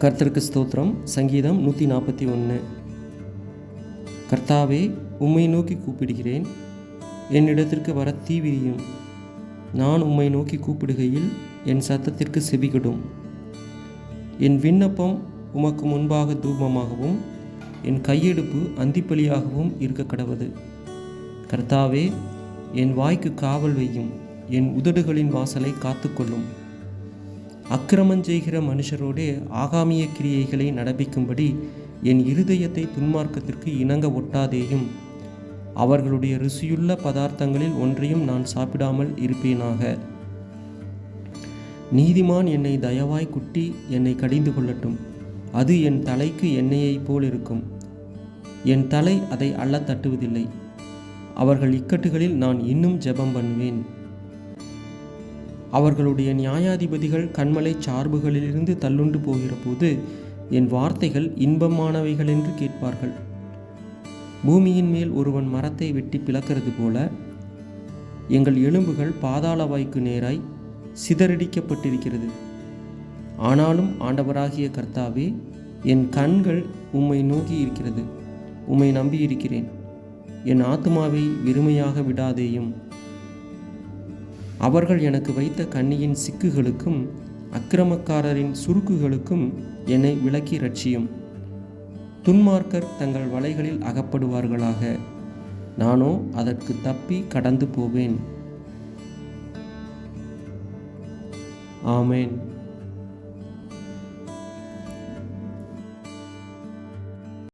கர்த்தருக்கு ஸ்தோத்திரம். சங்கீதம் 141. கர்த்தாவே, உம்மை நோக்கி கூப்பிடுகிறேன், என்னிடத்திற்கு வர தீவிரியும். நான் உம்மை நோக்கி கூப்பிடுகையில் என் சத்தத்திற்கு செவிகொடும். என் விண்ணப்பம் உமக்கு முன்பாக தூபமாகவும் என் கையெடுப்பு அந்திப்பலியாகவும் இருக்க கடவது. கர்த்தாவே, என் வாய்க்கு காவல் வையும், என் உதடுகளின் வாசலை காத்துக்கொள்ளும். அக்கிரமஞ்செய்கிற மனுஷரோடே ஆகாமிய கிரியைகளை நடப்பிக்கும்படி என் இருதயத்தை துன்மார்க்கத்திற்கு இணங்க ஒட்டாதேயும். அவர்களுடைய ருசியுள்ள பதார்த்தங்களில் ஒன்றையும் நான் சாப்பிடாமல் இருப்பேனாக. நீதிமான் என்னை தயவாய் குட்டி என்னை கடிந்து கொள்ளட்டும். அது என் தலைக்கு எண்ணெயைப் போல் இருக்கும். என் தலை அதை அள்ளத் தட்டுவதில்லை. அவர்கள் இக்கட்டுகளில் நான் இன்னும் ஜெபம் பண்ணுவேன். அவர்களுடைய நியாயாதிபதிகள் கண்மலை சார்புகளிலிருந்து தள்ளுண்டு போகிற போது என் வார்த்தைகள் இன்பமானவைகளென்று கேட்பார்கள். பூமியின் மேல் ஒருவன் மரத்தை வெட்டி பிளக்கிறது போல எங்கள் எலும்புகள் பாதாள வாய்க்கு நேராய் சிதறடிக்கப்பட்டிருக்கிறது. ஆனாலும் ஆண்டவராகிய கர்த்தாவே, என் கண்கள் உம்மை நோக்கி இருக்கிறது. உம்மை நம்பியிருக்கிறேன். என் ஆத்துமாவை வெறுமையாக விடாதேயும். அவர்கள் எனக்கு வைத்த கண்ணியின் சிக்குகளுக்கும் அக்கிரமக்காரரின் சுருக்குகளுக்கும் என்னை விலக்கி ரட்சியும். துன்மார்க்கர் தங்கள் வலைகளில் அகப்படுவார்களாக. நானோ அதற்கு தப்பி கடந்து போவேன். ஆமேன்.